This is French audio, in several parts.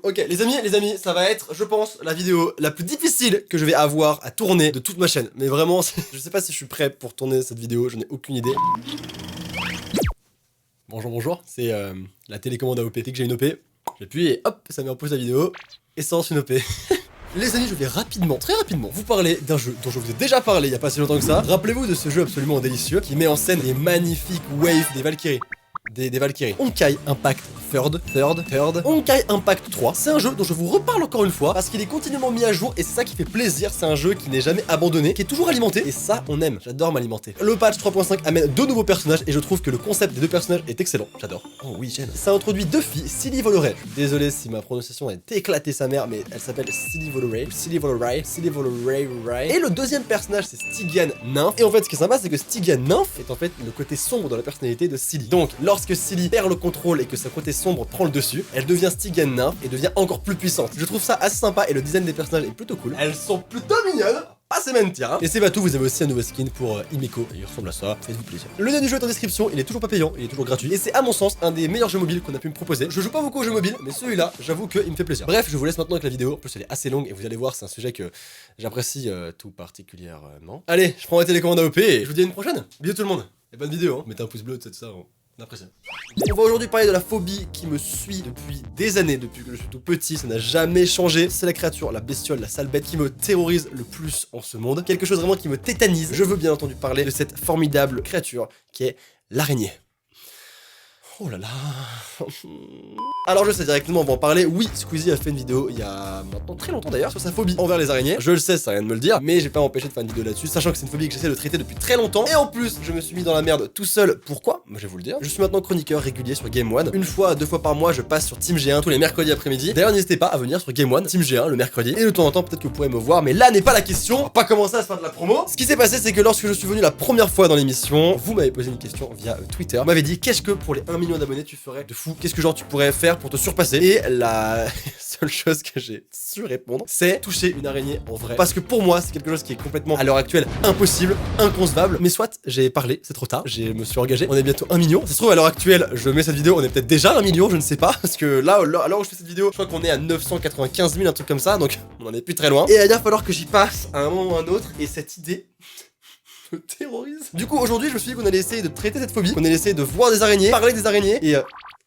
Ok, les amis, ça va être, je pense, la vidéo la plus difficile que je vais avoir à tourner de toute ma chaîne. Mais vraiment, je sais pas si je suis prêt pour tourner cette vidéo, je n'ai aucune idée. Bonjour, c'est la télécommande AOP. Dès que j'ai une OP, j'appuie et hop, ça met en pause la vidéo et ça lance une OP. Les amis, je vais rapidement, très rapidement, vous parler d'un jeu dont je vous ai déjà parlé il y a pas si longtemps que ça. Rappelez-vous de ce jeu absolument délicieux qui met en scène des magnifiques waves des Valkyries. Des Valkyries. Honkai Impact Third. Honkai Impact 3. C'est un jeu dont je vous reparle encore une fois parce qu'il est continuellement mis à jour et c'est ça qui fait plaisir. C'est un jeu qui n'est jamais abandonné, qui est toujours alimenté et ça on aime. J'adore m'alimenter. Le patch 3.5 amène 2 nouveaux personnages et je trouve que le concept des 2 personnages est excellent. J'adore. Oh oui, j'aime. Ça introduit 2 filles, Silly Voloray. Désolé si ma prononciation est éclatée sa mère, mais elle s'appelle Silly Voloray. Et le deuxième personnage c'est Stygian Nymph. Et en fait ce qui est sympa c'est que Stygian Nymph est en fait le côté sombre dans la personnalité de Silly. Donc lorsque Silly perd le contrôle et que sa côté sombre prend le dessus, elle devient Stygian Nymph et devient encore plus puissante. Je trouve ça assez sympa et le design des personnages est plutôt cool. Elles sont plutôt mignonnes. Pas se mentir, hein. Et c'est pas tout, vous avez aussi un nouveau skin pour Himeko, il ressemble à ça, faites-vous plaisir. Le lien du jeu est en description, il est toujours pas payant, il est toujours gratuit, et c'est à mon sens un des meilleurs jeux mobiles qu'on a pu me proposer. Je joue pas beaucoup aux jeux mobiles, mais celui-là, j'avoue qu'il me fait plaisir. Bref, je vous laisse maintenant avec la vidéo, en plus elle est assez longue, et vous allez voir, c'est un sujet que j'apprécie tout particulièrement. Allez, je prends ma télécommande AOP, et je vous dis à une prochaine. Bisous tout le monde, et bonne vidéo, hein. Mettez un pouce bleu, tout ça, on apprécie. On va aujourd'hui parler de la phobie qui me suit depuis des années, depuis que je suis tout petit, ça n'a jamais changé. C'est la créature, la bestiole, la sale bête qui me terrorise le plus en ce monde. Quelque chose vraiment qui me tétanise. Je veux bien entendu parler de cette formidable créature qui est l'araignée. Oh là là. Alors je sais directement, on va en parler. Oui, Squeezie a fait une vidéo il y a maintenant très longtemps d'ailleurs sur sa phobie envers les araignées. Je le sais, ça rien de me le dire, mais j'ai pas empêché de faire une vidéo là-dessus, sachant que c'est une phobie que j'essaie de traiter depuis très longtemps. Et en plus, je me suis mis dans la merde tout seul. Pourquoi? Moi je vais vous le dire. Je suis maintenant chroniqueur régulier sur Game One. 2 fois par mois, je passe sur Team G1 tous les mercredis après-midi. D'ailleurs, n'hésitez pas à venir sur Game One, Team G1 le mercredi. Et de temps en temps, peut-être que vous pourrez me voir, mais là n'est pas la question. On va pas commencer à se faire de la promo. Ce qui s'est passé, c'est que lorsque je suis venu la première fois dans l'émission, vous m'avez posé une question via Twitter. Vous m'avez dit qu'est-ce que pour les 1 million d'abonnés tu ferais de fou? Qu'est-ce que genre tu pourrais faire pour te surpasser? Et la seule chose que j'ai su répondre, c'est toucher une araignée en vrai. Parce que pour moi, c'est quelque chose qui est complètement, à l'heure actuelle, impossible, inconcevable. Mais soit, j'ai parlé, c'est trop tard, je me suis engagé, on est bientôt 1 million. Ça se trouve, à l'heure actuelle, je mets cette vidéo, on est peut-être déjà à 1 million, je ne sais pas. Parce que là, à l'heure où je fais cette vidéo, je crois qu'on est à 995 000, un truc comme ça, donc on en est plus très loin. Et il va falloir que j'y passe à un moment ou à un autre, et cette idée me terrorise. Du coup, aujourd'hui, je me suis dit qu'on allait essayer de traiter cette phobie, qu'on allait essayer de voir des araignées, parler des araignées, et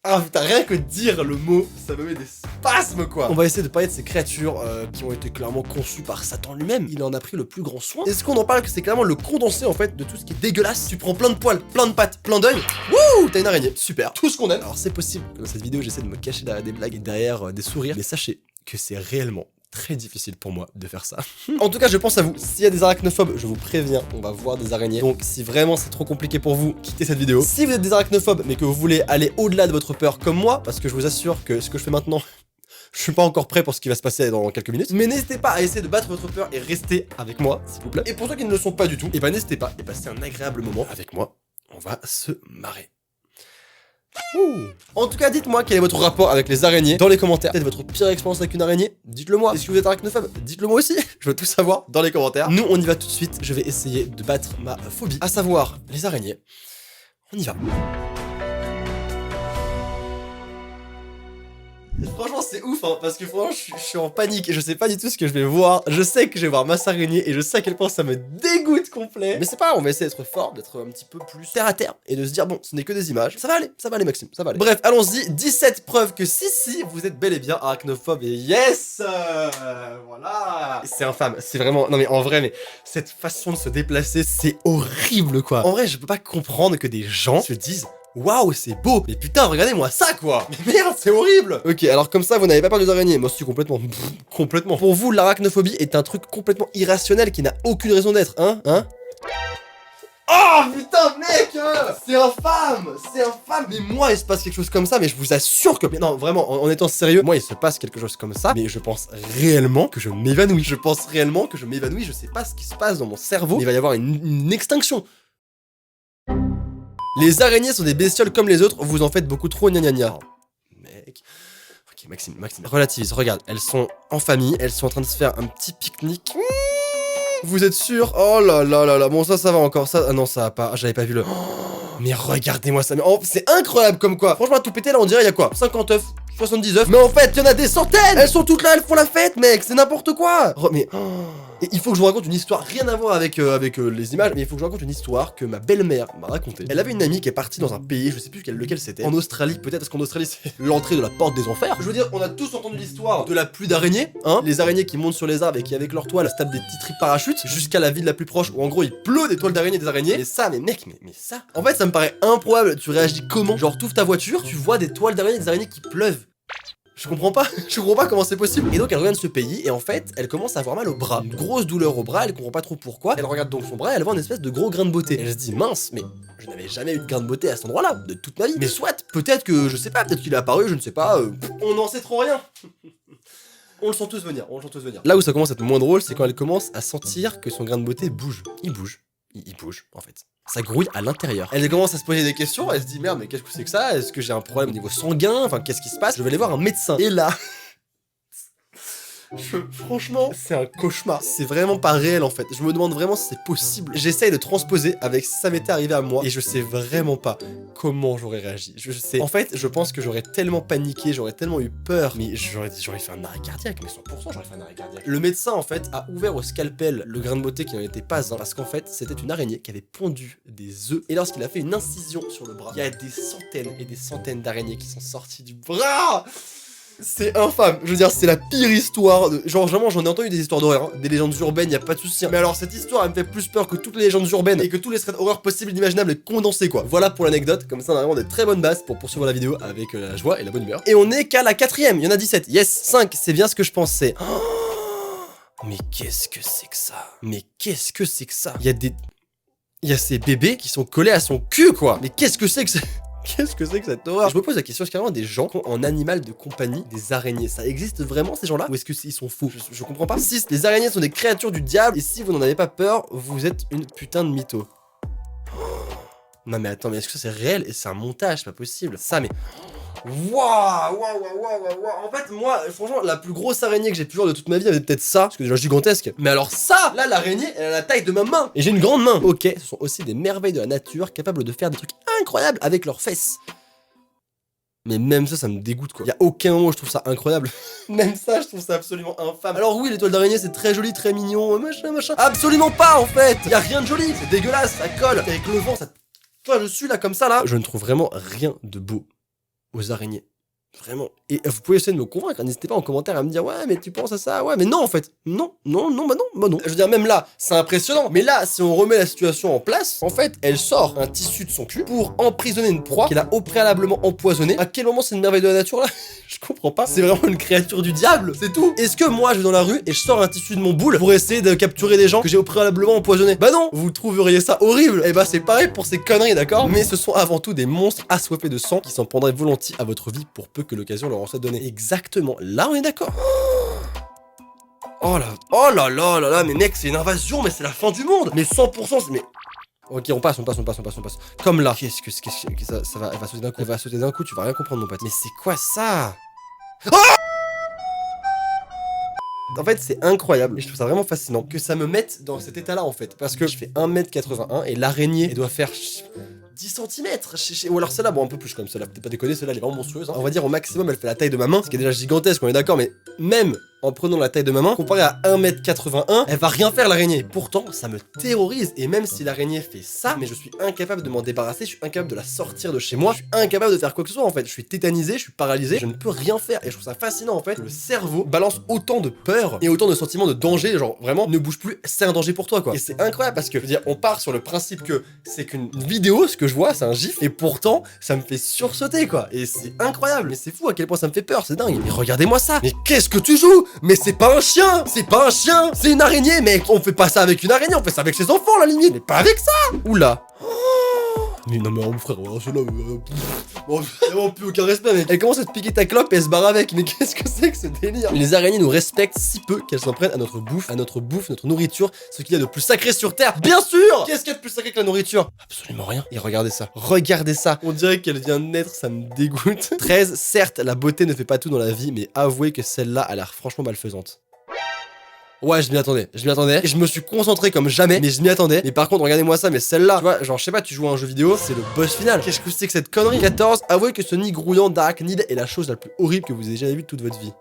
ah putain, rien que dire le mot, ça me met des spasmes quoi. On va essayer de parler de ces créatures qui ont été clairement conçues par Satan lui-même. Il en a pris le plus grand soin. Est-ce qu'on en parle que c'est clairement le condensé en fait de tout ce qui est dégueulasse? Tu prends plein de poils, plein de pattes, plein d'œils. Wouh, t'as une araignée. Super. Tout ce qu'on aime. Alors c'est possible que dans cette vidéo j'essaie de me cacher derrière des blagues et derrière des sourires. Mais sachez que c'est réellement très difficile pour moi de faire ça. En tout cas, je pense à vous. S'il y a des arachnophobes, je vous préviens, on va voir des araignées. Donc, si vraiment c'est trop compliqué pour vous, quittez cette vidéo. Si vous êtes des arachnophobes, mais que vous voulez aller au-delà de votre peur comme moi, parce que je vous assure que ce que je fais maintenant, je suis pas encore prêt pour ce qui va se passer dans quelques minutes. Mais n'hésitez pas à essayer de battre votre peur et rester avec moi, s'il vous plaît. Et pour ceux qui ne le sont pas du tout, et ben n'hésitez pas et passez un agréable moment avec moi. On va se marrer. En tout cas, dites-moi quel est votre rapport avec les araignées dans les commentaires. Peut-être votre pire expérience avec une araignée, dites-le moi. Est-ce que vous êtes arachnophobe? Dites-le moi aussi. Je veux tout savoir dans les commentaires. Nous, on y va tout de suite. Je vais essayer de battre ma phobie, à savoir les araignées. On y va. Franchement c'est ouf hein, parce que franchement je suis en panique et je sais pas du tout ce que je vais voir. Je sais que je vais voir masse araignée et je sais à quel point ça me dégoûte complet. Mais c'est pas grave, on va essayer d'être fort, d'être un petit peu plus terre à terre et de se dire bon, ce n'est que des images. Ça va aller Maxime, ça va aller. Bref, allons-y, 17 preuves que si vous êtes bel et bien arachnophobe et yes voilà. C'est infâme, c'est vraiment, non mais en vrai, mais cette façon de se déplacer, c'est horrible quoi. En vrai, je peux pas comprendre que des gens se disent waouh, c'est beau! Mais putain, regardez-moi ça, quoi! Mais merde, c'est horrible! Ok, alors comme ça, vous n'avez pas peur des araignées. Moi, si, complètement. Complètement. Pour vous, l'arachnophobie est un truc complètement irrationnel qui n'a aucune raison d'être, hein? Oh putain, mec! C'est infâme! C'est infâme! Mais moi, il se passe quelque chose comme ça, mais je vous assure que... Mais non, vraiment, en étant sérieux, moi, il se passe quelque chose comme ça, mais je pense réellement que je m'évanouis. Je sais pas ce qui se passe dans mon cerveau. Il va y avoir une extinction. Les araignées sont des bestioles comme les autres, vous en faites beaucoup trop, gna gna gna. Oh, mec. Ok, Maxime, relativise, regarde, elles sont en famille, elles sont en train de se faire un petit pique-nique. Vous êtes sûr? Oh là là là là, bon ça va encore, ça... Ah non, ça va pas, j'avais pas vu le... Oh, mais regardez-moi ça, mais oh, c'est incroyable comme quoi. Franchement, à tout péter là, on dirait il y a quoi? 50 œufs, 70 œufs. Mais en fait, il y en a des centaines. Elles sont toutes là, elles font la fête, mec. C'est n'importe quoi. Mais... Et il faut que je vous raconte une histoire, rien à voir avec, les images, mais il faut que je vous raconte une histoire que ma belle-mère m'a racontée. Elle avait une amie qui est partie dans un pays, je sais plus lequel c'était, en Australie, peut-être parce qu'en Australie c'est l'entrée de la porte des enfers. Je veux dire, on a tous entendu l'histoire de la pluie d'araignées, hein, les araignées qui montent sur les arbres et qui avec leur toile se tapent des petits tripes parachutes jusqu'à la ville la plus proche où en gros il pleut des toiles d'araignées et des araignées. Mais ça, mais mec, mais ça. En fait, ça me paraît improbable. Tu réagis comment? Genre, t'ouvres ta voiture, tu vois des toiles d'araignées et des araignées qui pleuvent. Je comprends pas comment c'est possible. Et donc elle regarde ce pays et en fait elle commence à avoir mal au bras. Une grosse douleur au bras, elle comprend pas trop pourquoi. Elle regarde donc son bras et elle voit une espèce de gros grain de beauté. Elle se dit mince, mais je n'avais jamais eu de grain de beauté à cet endroit-là, de toute ma vie. Mais soit, peut-être que, je sais pas, peut-être qu'il est apparu, je ne sais pas, on n'en sait trop rien. On le sent tous venir, Là où ça commence à être moins drôle, c'est quand elle commence à sentir que son grain de beauté bouge. Il bouge en fait. Ça grouille à l'intérieur. Elle commence à se poser des questions, elle se dit merde mais qu'est-ce que c'est que ça? Est-ce que j'ai un problème au niveau sanguin? Enfin qu'est-ce qui se passe? Je vais aller voir un médecin. Et là... Franchement, c'est un cauchemar. C'est vraiment pas réel en fait. Je me demande vraiment si c'est possible. J'essaye de transposer avec si ça m'était arrivé à moi et je sais vraiment pas comment j'aurais réagi. Je sais. En fait, je pense que j'aurais tellement paniqué, j'aurais tellement eu peur, mais j'aurais fait un arrêt cardiaque, mais 100% j'aurais fait un arrêt cardiaque. Le médecin en fait a ouvert au scalpel le grain de beauté qui n'en était pas un parce qu'en fait c'était une araignée qui avait pondu des œufs et lorsqu'il a fait une incision sur le bras, il y a des centaines et des centaines d'araignées qui sont sorties du bras. C'est infâme, je veux dire c'est la pire histoire de... Genre vraiment j'en ai entendu des histoires d'horreur, hein. Des légendes urbaines, y a pas de souci. Mais alors cette histoire elle me fait plus peur que toutes les légendes urbaines et que tous les threads horreurs possibles et imaginables condensés quoi. Voilà pour l'anecdote, comme ça on a vraiment des très bonnes bases pour poursuivre la vidéo avec la joie et la bonne humeur. Et on est qu'à la 4ème, il y en a 17, yes, 5, c'est bien ce que je pensais. Oh, mais qu'est-ce que c'est que ça? Il y a ces bébés qui sont collés à son cul quoi. Mais qu'est-ce que c'est que cette horreur? Je me pose la question, est-ce qu'il y a vraiment des gens qui ont en animal de compagnie des araignées? Ça existe vraiment ces gens-là? Ou est-ce qu'ils sont fous? Je comprends pas. Si les araignées sont des créatures du diable, et si vous n'en avez pas peur, vous êtes une putain de mytho. Non mais attends, mais est-ce que c'est réel? Et c'est un montage, c'est pas possible. Ça mais... Waouh. En fait, moi, franchement, la plus grosse araignée que j'ai pu voir de toute ma vie, avait peut-être ça, parce que c'est déjà gigantesque. Mais alors ça, là, l'araignée, elle a la taille de ma main. Et j'ai une grande main. Ok, ce sont aussi des merveilles de la nature, capables de faire des trucs incroyables avec leurs fesses. Mais même ça me dégoûte quoi. Y a aucun moment où je trouve ça incroyable. Même ça, je trouve ça absolument infâme. Alors oui, les toiles d'araignée, c'est très joli, très mignon, machin. Absolument pas en fait. Y a rien de joli, c'est dégueulasse, ça colle. Avec le vent, ça... Toi, je suis là comme ça là. Je ne trouve vraiment rien de beau aux araignées. Vraiment. Et vous pouvez essayer de me convaincre, n'hésitez pas en commentaire à me dire ouais mais tu penses à ça, ouais mais non en fait. Non. Je veux dire même là, c'est impressionnant. Mais là, si on remet la situation en place, en fait, elle sort un tissu de son cul pour emprisonner une proie qu'elle a au préalablement empoisonnée. À quel moment c'est une merveille de la nature là? Je comprends pas. C'est vraiment une créature du diable, c'est tout. Est-ce que moi je vais dans la rue et je sors un tissu de mon boule pour essayer de capturer des gens que j'ai au préalablement empoisonnés? Bah non, vous trouveriez ça horrible. Et bah c'est pareil pour ces conneries, d'accord? Mais ce sont avant tout des monstres assoiffés de sang qui s'en prendraient volontiers à votre vie pour peu que l'occasion leur en soit donnée. Exactement, là on est d'accord. Oh là, mais mec, c'est une invasion, mais c'est la fin du monde. Mais 100%, mais... Ok, on passe. Comme là. Qu'est-ce que ça va, elle va sauter d'un coup. Elle va sauter d'un coup, tu vas rien comprendre mon pote. Mais c'est quoi ça? En fait, c'est incroyable et je trouve ça vraiment fascinant que ça me mette dans cet état-là en fait. Parce que je fais 1m81 et l'araignée, elle doit faire 10 cm. Ou alors celle-là, bon, un peu plus comme celle-là. Peut-être pas déconner, celle-là, elle est vraiment monstrueuse. Hein. On va dire au maximum, elle fait la taille de ma main, ce qui est déjà gigantesque, on est d'accord, mais même en prenant la taille de ma main, comparé à 1m81, elle va rien faire l'araignée. Pourtant, ça me terrorise. Et même si l'araignée fait ça, mais je suis incapable de m'en débarrasser, je suis incapable de la sortir de chez moi, je suis incapable de faire quoi que ce soit en fait. Je suis tétanisé, je suis paralysé, je ne peux rien faire. Et je trouve ça fascinant en fait que le cerveau balance autant de peur et autant de sentiments de danger, genre vraiment, ne bouge plus, c'est un danger pour toi quoi. Et c'est incroyable parce que, je veux dire, on part sur le principe que c'est qu'une vidéo, ce que je vois, c'est un gif, et pourtant, ça me fait sursauter quoi. Et c'est incroyable, mais c'est fou à quel point ça me fait peur, c'est dingue. Et regardez-moi ça, mais qu'est-ce que tu joues? Mais c'est pas un chien, c'est une araignée, mec. On fait pas ça avec une araignée, on fait ça avec ses enfants, à la limite, mais pas avec ça. Oula. Mais non mais frère, celle-là, vraiment plus aucun respect mec. Elle commence à te piquer ta clope et elle se barre avec, mais qu'est-ce que c'est que ce délire? Les araignées nous respectent si peu qu'elles s'en prennent à notre bouffe, notre nourriture, ce qu'il y a de plus sacré sur Terre. Bien sûr. Qu'est-ce qu'il y a de plus sacré que la nourriture? Absolument rien. Et regardez ça, on dirait qu'elle vient de naître, ça me dégoûte. 13, certes la beauté ne fait pas tout dans la vie, mais avouez que celle-là a l'air franchement malfaisante. Ouais, je m'y attendais, et je me suis concentré comme jamais, mais je m'y attendais. Mais par contre, regardez-moi ça, mais celle-là, tu vois, genre, je sais pas, tu joues à un jeu vidéo, c'est le boss final. Qu'est-ce que c'est que cette connerie? 14, avouez que ce nid grouillant d'arachnide est la chose la plus horrible que vous ayez jamais vue de toute votre vie.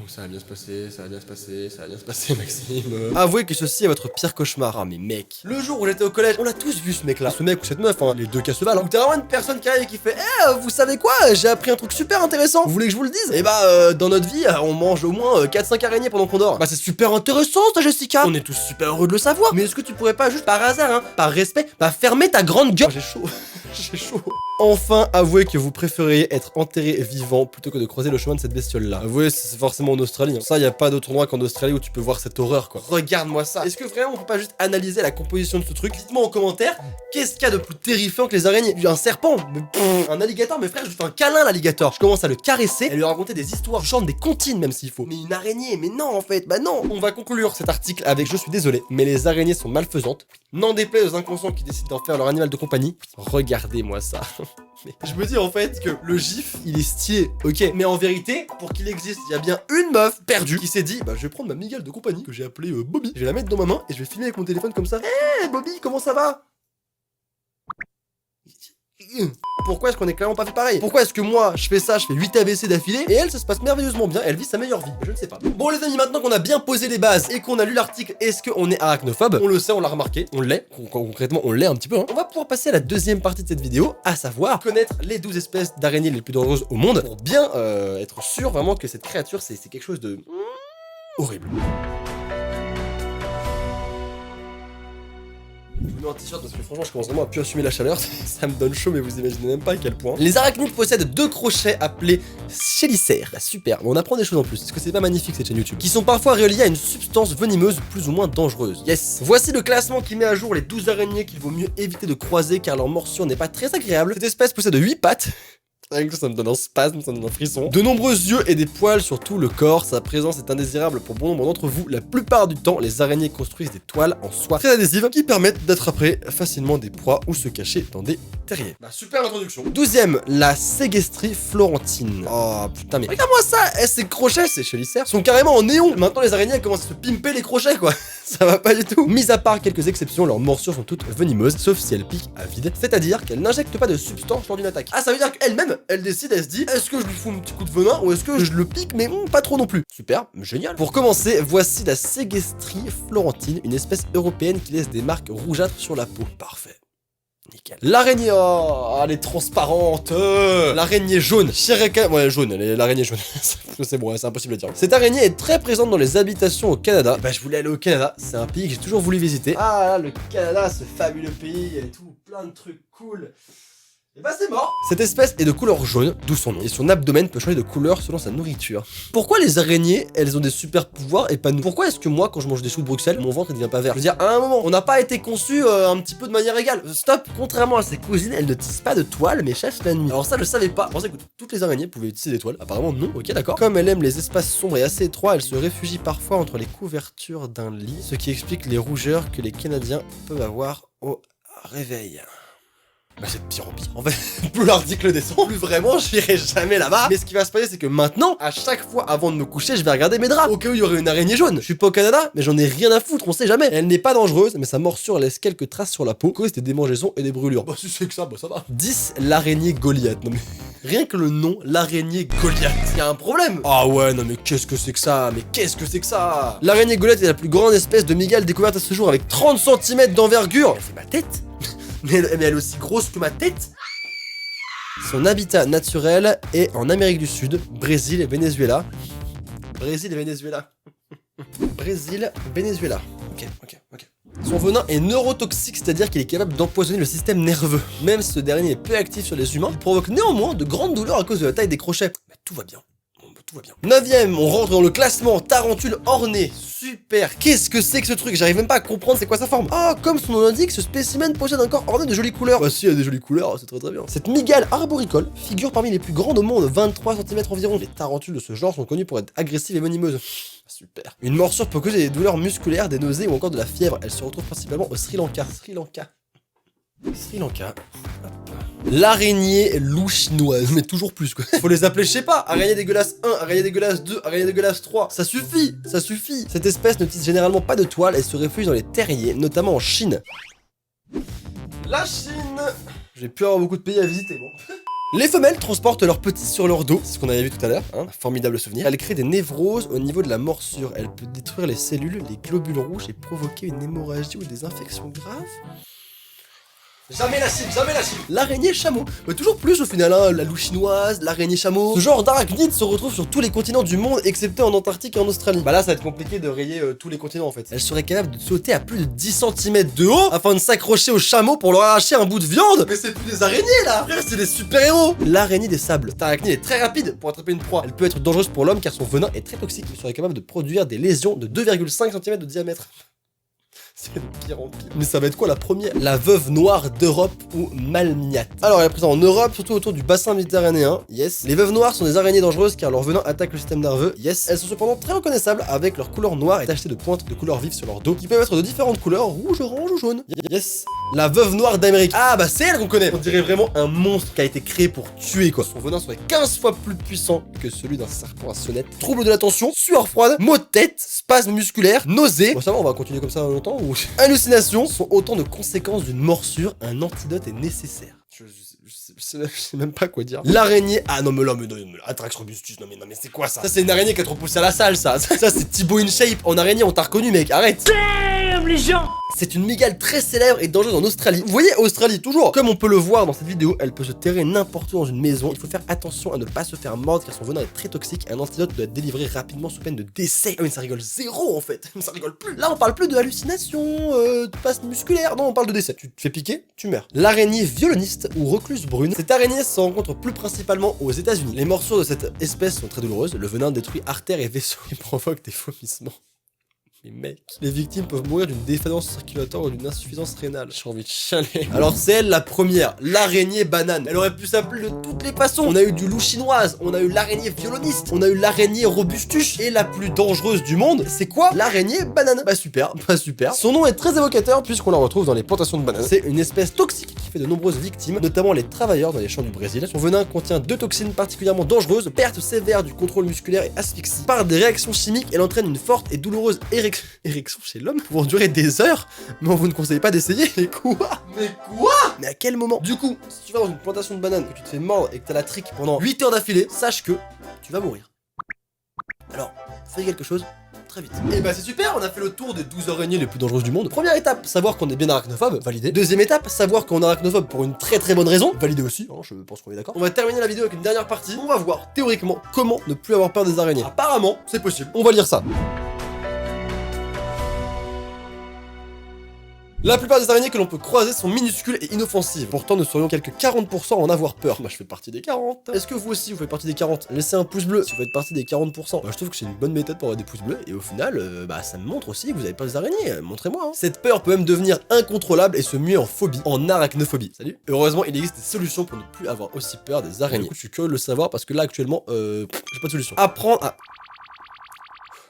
Ça va bien se passer, ça va bien se passer, ça va bien se passer, Maxime. Avouez que ceci est votre pire cauchemar. Ah, mais mec. Le jour où j'étais au collège, on l'a tous vu ce mec-là. Ce mec ou cette meuf, hein, les deux casse balles. Hein. T'as vraiment une personne qui arrive et qui fait vous savez quoi? J'ai appris un truc super intéressant. Vous voulez que je vous le dise? Et bah, dans notre vie, on mange au moins 4-5 araignées pendant qu'on dort. Bah, c'est super intéressant, ça, Jessica. On est tous super heureux de le savoir. Mais est-ce que tu pourrais pas, juste par hasard, hein, par respect, bah, fermer ta grande gueule? J'ai chaud. J'ai chaud. Enfin, avouez que vous préfériez être enterré vivant plutôt que de croiser le chemin de cette bestiole-là. Avouez, c'est forcément en Australie. Hein. Ça, y a pas d'autre endroit qu'en Australie où tu peux voir cette horreur, quoi. Regarde-moi ça. Est-ce que vraiment on peut pas juste analyser la composition de ce truc? Dites-moi en commentaire, qu'est-ce qu'il y a de plus terrifiant que les araignées? Un serpent? Un alligator? Mais frère, je lui fais un câlin, l'alligator. Je commence à le caresser et lui raconter des histoires. Je chante des comptines, même s'il faut. Mais une araignée? Mais non, en fait. Bah non. On va conclure cet article avec je suis désolé, mais les araignées sont malfaisantes. N'en déplaise aux inconscients qui décident d'en faire leur animal de compagnie. Regardez-moi ça. Mais je me dis en fait que le gif, il est stylé, ok. Mais en vérité, pour qu'il existe, il y a bien une meuf perdue qui s'est dit, bah je vais prendre ma migale de compagnie que j'ai appelée Bobby. Je vais la mettre dans ma main et je vais filmer avec mon téléphone comme ça. Hé Bobby, comment ça va? Pourquoi est-ce qu'on est clairement pas fait pareil? Pourquoi est-ce que moi je fais ça, je fais 8 ABC d'affilée et elle ça se passe merveilleusement bien, elle vit sa meilleure vie? Je ne sais pas. Bon les amis, maintenant qu'on a bien posé les bases et qu'on a lu l'article, est-ce qu'on est arachnophobe? On le sait, on l'a remarqué, on l'est, concrètement on l'est un petit peu hein. On va pouvoir passer à la deuxième partie de cette vidéo, à savoir connaître les 12 espèces d'araignées les plus dangereuses au monde pour bien être sûr vraiment que cette créature c'est quelque chose de horrible. Je vous mets un t-shirt parce que franchement je commence vraiment à plus assumer la chaleur, ça me donne chaud mais vous imaginez même pas à quel point. Les arachnides possèdent deux crochets appelés chélicères. Super, on apprend des choses en plus, est-ce que c'est pas magnifique cette chaîne YouTube? Qui sont parfois reliés à une substance venimeuse plus ou moins dangereuse. Yes. Voici le classement qui met à jour les 12 araignées qu'il vaut mieux éviter de croiser car leur morsure n'est pas très agréable. Cette espèce possède 8 pattes. Avec ça me donne un spasme, ça me donne un frisson. De nombreux yeux et des poils sur tout le corps. Sa présence est indésirable pour bon nombre d'entre vous. La plupart du temps, les araignées construisent des toiles en soie très adhésives qui permettent d'attraper facilement des proies ou se cacher dans des terriers. Bah super introduction. 12ème, la Ségestrie florentine. Oh putain mais regarde-moi ça. Ces crochets, ces chélicères, sont carrément en néon. Maintenant les araignées elles commencent à se pimper les crochets quoi. Ça va pas du tout. Mis à part quelques exceptions, leurs morsures sont toutes venimeuses, sauf si elles piquent à vide. C'est-à-dire qu'elles n'injectent pas de substance lors d'une attaque. Ah ça veut dire qu'elle-même elle décide, elle se dit est-ce que je lui fous un petit coup de venin ou est-ce que je le pique mais pas trop non plus. Super, génial. Pour commencer, voici la Ségestrie florentine, une espèce européenne qui laisse des marques rougeâtres sur la peau. Parfait. Nickel. L'araignée, oh, elle est transparente. L'araignée jaune, Chireka, ouais jaune, l'araignée jaune. C'est bon, c'est impossible à dire. Cette araignée est très présente dans les habitations au Canada. Bah je voulais aller au Canada, c'est un pays que j'ai toujours voulu visiter. Ah là, le Canada, ce fabuleux pays et tout, plein de trucs cool. Et bah c'est mort. Cette espèce est de couleur jaune, d'où son nom, et son abdomen peut changer de couleur selon sa nourriture. Pourquoi les araignées, elles ont des super pouvoirs et pas nous? Pourquoi est-ce que moi, quand je mange des choux de Bruxelles, mon ventre il devient pas vert? Je veux dire, à un moment, on n'a pas été conçu un petit peu de manière égale. Stop. Contrairement à ses cousines, elles ne tissent pas de toile, mais chassent la nuit. Alors ça, je savais pas. Je pensais que toutes les araignées pouvaient tisser des toiles. Apparemment non. Ok, d'accord. Comme elle aime les espaces sombres et assez étroits, elle se réfugie parfois entre les couvertures d'un lit, ce qui explique les rougeurs que les Canadiens peuvent avoir au réveil. Bah c'est de pire en pire. En fait, plus l'article descend, plus vraiment je n'irai jamais là-bas. Mais ce qui va se passer, c'est que maintenant, à chaque fois avant de me coucher, je vais regarder mes draps. Au cas où il y aurait une araignée jaune. Je suis pas au Canada, mais j'en ai rien à foutre, on sait jamais. Elle n'est pas dangereuse, mais sa morsure laisse quelques traces sur la peau, cause des démangeaisons et des brûlures. Bah si c'est que ça, bah ça va. 10. L'araignée Goliath. Non mais... Rien que le nom, l'araignée Goliath. Il y a un problème. Ah ouais, non mais qu'est-ce que c'est que ça? Mais qu'est-ce que c'est que ça? L'araignée Goliath est la plus grande espèce de mygale découverte à ce jour avec 30 cm d'envergure. Elle fait ma tête. Mais elle est aussi grosse que ma tête. Son habitat naturel est en Amérique du Sud, Brésil et Venezuela. Brésil et Venezuela. Brésil, Venezuela. Ok. Son venin est neurotoxique, c'est-à-dire qu'il est capable d'empoisonner le système nerveux. Même si ce dernier est peu actif sur les humains, il provoque néanmoins de grandes douleurs à cause de la taille des crochets. Mais tout va bien. Tout va bien. 9ème, on rentre dans le classement, tarentule ornée. Super. Qu'est-ce que c'est que ce truc? J'arrive même pas à comprendre c'est quoi sa forme. Ah, comme son nom l'indique, ce spécimen possède un corps orné de jolies couleurs. Bah si, il y a des jolies couleurs, c'est très bien. Cette mygale arboricole figure parmi les plus grandes au monde, 23 cm environ. Les tarentules de ce genre sont connues pour être agressives et venimeuses. Super. Une morsure peut causer des douleurs musculaires, des nausées ou encore de la fièvre. Elle se retrouve principalement au Sri Lanka. Sri Lanka. Hop. L'araignée loup chinoise. Mais toujours plus quoi. Faut les appeler, je sais pas, araignée dégueulasse 1, araignée dégueulasse 2, araignée dégueulasse 3. Ça suffit, ça suffit. Cette espèce ne tisse généralement pas de toile et se réfugie dans les terriers, notamment en Chine. La Chine. J'ai pu avoir beaucoup de pays à visiter, bon. Les femelles transportent leurs petits sur leur dos, c'est ce qu'on avait vu tout à l'heure, hein, un formidable souvenir. Elle crée des névroses au niveau de la morsure, elle peut détruire les cellules, les globules rouges et provoquer une hémorragie ou des infections graves. Jamais la cible, jamais la cible. L'araignée chameau, mais toujours plus au final, hein, la loup chinoise, l'araignée chameau. Ce genre d'arachnide se retrouve sur tous les continents du monde, excepté en Antarctique et en Australie. Bah là, ça va être compliqué de rayer tous les continents en fait. Elle serait capable de sauter à plus de 10 cm de haut afin de s'accrocher au chameau pour leur arracher un bout de viande. Mais c'est plus des araignées là, c'est des super-héros. L'araignée des sables. Cette arachnide est très rapide pour attraper une proie. Elle peut être dangereuse pour l'homme car son venin est très toxique, mais serait capable de produire des lésions de 2,5 cm de diamètre. C'est de pire en pire. Mais ça va être quoi la première? La veuve noire d'Europe ou Malmiate. Alors elle est présente en Europe, surtout autour du bassin méditerranéen, yes. Les veuves noires sont des araignées dangereuses car leur venin attaque le système nerveux, yes. Elles sont cependant très reconnaissables avec leur couleur noire et tachetées de pointes de couleurs vives sur leur dos, qui peuvent être de différentes couleurs, rouge, orange ou jaune. Yes. La veuve noire d'Amérique. Ah bah c'est elle qu'on connaît. On dirait vraiment un monstre qui a été créé pour tuer quoi. Son venin serait 15 fois plus puissant que celui d'un serpent à sonnette. Trouble de l'attention, sueur froide, maux de tête, spasmes musculaires, nausées. Bon ça va, on va continuer comme ça longtemps ou... Hallucinations sont autant de conséquences d'une morsure, un antidote est nécessaire. Je sais même pas quoi dire. L'araignée. Ah non, mais là, Atrax robustus. Non, mais c'est quoi ça? Ça, c'est une araignée qui a trop poussé à la salle, ça. Ça, c'est Thibaut InShape. En araignée, on t'a reconnu, mec. Arrête. Damn, les gens. C'est une mygale très célèbre et dangereuse en Australie. Vous voyez, Australie, toujours. Comme on peut le voir dans cette vidéo, elle peut se terrer n'importe où dans une maison. Il faut faire attention à ne pas se faire mordre car son venin est très toxique. Un antidote doit être délivré rapidement sous peine de décès. Ah, mais ça rigole zéro en fait. Ça rigole plus. Là, on parle plus de hallucination, de passe musculaire. Non, on parle de décès. Tu te fais piquer, tu meurs. L'araignée violoniste ou recluse brune. Cette araignée se rencontre plus principalement aux États-Unis. Les morsures de cette espèce sont très douloureuses. Le venin détruit artères et vaisseaux et provoque des vomissements. Mais mec, les victimes peuvent mourir d'une défaillance circulatoire ou d'une insuffisance rénale. J'ai envie de chialer. Alors c'est elle la première, l'araignée banane. Elle aurait pu s'appeler de toutes les façons. On a eu du loup chinoise, on a eu l'araignée violoniste, on a eu l'araignée robustus. Et la plus dangereuse du monde, c'est quoi? L'araignée banane. Bah super, pas super. Son nom est très évocateur puisqu'on la retrouve dans les plantations de bananes. C'est une espèce toxique qui fait de nombreuses victimes, notamment les travailleurs dans les champs du Brésil. Son venin contient 2 toxines particulièrement dangereuses, perte sévère du contrôle musculaire et asphyxie. Par des réactions chimiques, elle entraîne une forte et douloureuse érection chez l'homme pour durer des heures, mais on vous ne conseille pas d'essayer. Mais quoi? Mais quoi? Mais à quel moment? Du coup, si tu vas dans une plantation de bananes, que tu te fais mordre et que t'as la trique pendant 8 heures d'affilée, sache que tu vas mourir. Alors, fais quelque chose très vite. Et bah c'est super, on a fait le tour des 12 araignées les plus dangereuses du monde. Première étape, savoir qu'on est bien arachnophobe, validé. Deuxième étape, savoir qu'on est arachnophobe pour une très bonne raison, validé aussi, hein, je pense qu'on est d'accord. On va terminer la vidéo avec une dernière partie, on va voir théoriquement comment ne plus avoir peur des araignées. Apparemment, c'est possible. On va lire ça. La plupart des araignées que l'on peut croiser sont minuscules et inoffensives. Pourtant, nous serions quelques 40% à en avoir peur. Moi, je fais partie des 40. Est-ce que vous aussi, vous faites partie des 40? Laissez un pouce bleu si vous faites partie des 40%. Moi, je trouve que c'est une bonne méthode pour avoir des pouces bleus. Et au final, bah, ça me montre aussi que vous avez peur des araignées. Montrez-moi. Hein. Cette peur peut même devenir incontrôlable et se muer en phobie, en arachnophobie. Salut. Heureusement, il existe des solutions pour ne plus avoir aussi peur des araignées. Du coup, je suis curieux de le savoir parce que là, actuellement, j'ai pas de solution. Apprendre à...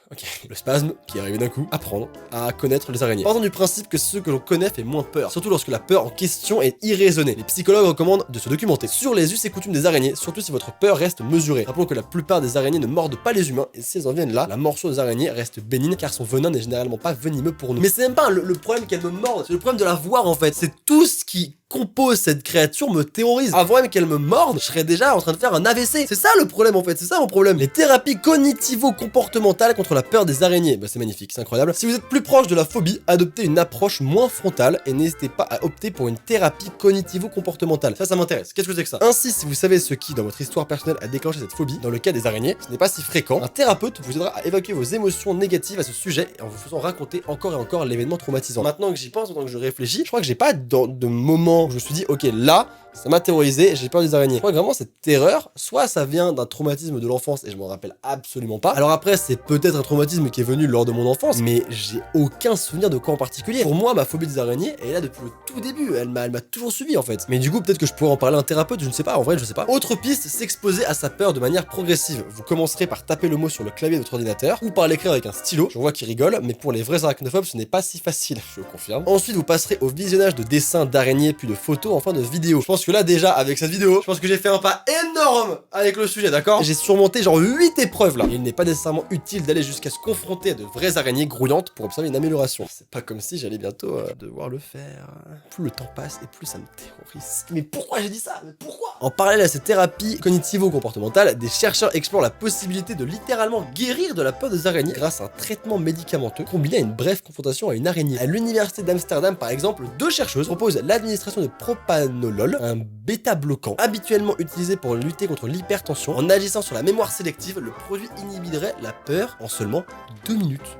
Ok, le spasme qui est arrivé d'un coup, apprendre à connaître les araignées. Partons du principe que ce que l'on connaît fait moins peur, surtout lorsque la peur en question est irraisonnée. Les psychologues recommandent de se documenter sur les us et coutumes des araignées, surtout si votre peur reste mesurée. Rappelons que la plupart des araignées ne mordent pas les humains, et si elles en viennent là, la morsure des araignées reste bénigne car son venin n'est généralement pas venimeux pour nous. Mais c'est même pas le problème qu'elle me morde, c'est le problème de la voir en fait. C'est tout ce qui compose cette créature me terrorise. Avant même qu'elle me morde, je serais déjà en train de faire un AVC. C'est ça le problème en fait, c'est ça mon problème. Les thérapies cognitivo-comportementales contre la peur des araignées. Bah c'est magnifique, c'est incroyable. Si vous êtes plus proche de la phobie, adoptez une approche moins frontale et n'hésitez pas à opter pour une thérapie cognitivo-comportementale. Ça m'intéresse. Qu'est-ce que c'est que ça? Ainsi, si vous savez ce qui, dans votre histoire personnelle, a déclenché cette phobie, dans le cas des araignées, ce n'est pas si fréquent, un thérapeute vous aidera à évacuer vos émotions négatives à ce sujet en vous faisant raconter encore et encore l'événement traumatisant. Maintenant que j'y pense, maintenant que je réfléchis, je crois que j'ai pas de moment où je me suis dit, ok, là, ça m'a terrorisé, j'ai peur des araignées. Je crois que vraiment cette terreur, soit ça vient d'un traumatisme de l'enfance et je m'en rappelle absolument pas. Alors après, c'est peut-être un traumatisme qui est venu lors de mon enfance, mais j'ai aucun souvenir de quoi en particulier. Pour moi, ma phobie des araignées, elle est là depuis le tout début. Elle m'a toujours suivi en fait. Mais du coup, peut-être que je pourrais en parler à un thérapeute, je ne sais pas. En vrai, je sais pas. Autre piste, s'exposer à sa peur de manière progressive. Vous commencerez par taper le mot sur le clavier de votre ordinateur ou par l'écrire avec un stylo. Je vois qu'il rigole, mais pour les vrais arachnophobes, ce n'est pas si facile. Je confirme. Ensuite, vous passerez au visionnage de dessins d'araignées puis de photos, enfin de vidéos. Je pense que là déjà avec cette vidéo, je pense que j'ai fait un pas énorme avec le sujet, d'accord? J'ai surmonté genre 8 épreuves là. Il n'est pas nécessairement utile d'aller jusqu'à se confronter à de vraies araignées grouillantes pour observer une amélioration. C'est pas comme si j'allais bientôt devoir le faire. Plus le temps passe et plus ça me terrorise. Mais pourquoi j'ai dit ça? Mais pourquoi? En parallèle à cette thérapie cognitivo-comportementale, des chercheurs explorent la possibilité de littéralement guérir de la peur des araignées grâce à un traitement médicamenteux combiné à une brève confrontation à une araignée. À l'université d'Amsterdam par exemple, 2 chercheuses proposent l'administration de propanolol, un bêta-bloquant habituellement utilisé pour lutter contre l'hypertension. En agissant sur la mémoire sélective, le produit inhiberait la peur en seulement 2 minutes.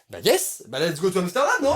Bah yes, bah let's go to Amsterdam, non?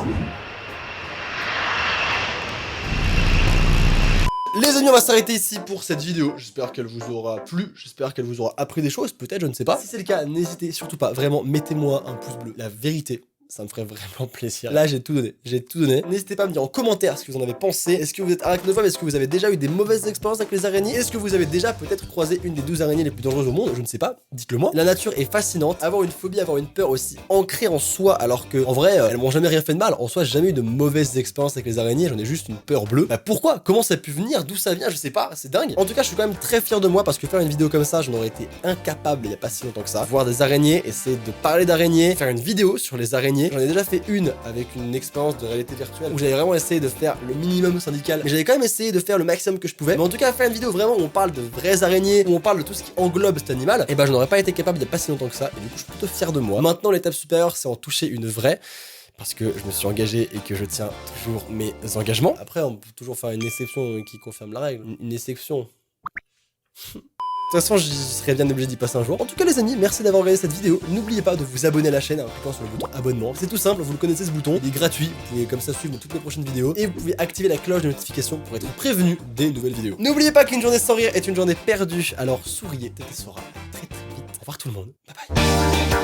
Les amis, on va s'arrêter ici pour cette vidéo. J'espère qu'elle vous aura plu, j'espère qu'elle vous aura appris des choses, peut-être, je ne sais pas. Si c'est le cas, n'hésitez surtout pas, vraiment, mettez-moi un pouce bleu. La vérité, ça me ferait vraiment plaisir. Là, j'ai tout donné, j'ai tout donné. N'hésitez pas à me dire en commentaire ce que vous en avez pensé. Est-ce que vous êtes arachnophobe? Est-ce que vous avez déjà eu des mauvaises expériences avec les araignées? Est-ce que vous avez déjà peut-être croisé une des 12 araignées les plus dangereuses au monde? Je ne sais pas, dites-le moi. La nature est fascinante. Avoir une phobie, avoir une peur aussi ancrée en soi, alors que en vrai, elles m'ont jamais rien fait de mal. En soi, j'ai jamais eu de mauvaises expériences avec les araignées, j'en ai juste une peur bleue. Bah pourquoi? Comment ça a pu venir? D'où ça vient? Je sais pas, c'est dingue. En tout cas, je suis quand même très fier de moi parce que faire une vidéo comme ça, j'en aurais été incapable il y a pas si longtemps que ça. Voir des araignées, essayer de parler d'araignées, faire une vidéo sur les araignées. J'en ai déjà fait une avec une expérience de réalité virtuelle où j'avais vraiment essayé de faire le minimum syndical, mais j'avais quand même essayé de faire le maximum que je pouvais. Mais en tout cas, faire une vidéo vraiment où on parle de vraies araignées, où on parle de tout ce qui englobe cet animal, et bah j'en aurais pas été capable il y a pas si longtemps que ça, et du coup je suis plutôt fier de moi. Maintenant, l'étape supérieure, c'est en toucher une vraie, parce que je me suis engagé et que je tiens toujours mes engagements. Après, on peut toujours faire une exception qui confirme la règle. Une exception. De toute façon, je serais bien obligé d'y passer un jour. En tout cas, les amis, merci d'avoir regardé cette vidéo. N'oubliez pas de vous abonner à la chaîne en cliquant sur le bouton abonnement. C'est tout simple, vous le connaissez ce bouton. Il est gratuit. Vous pouvez comme ça suivre toutes mes prochaines vidéos. Et vous pouvez activer la cloche de notification pour être prévenu des nouvelles vidéos. N'oubliez pas qu'une journée sans rire est une journée perdue. Alors souriez, peut-être sera très vite. Au revoir tout le monde. Bye bye.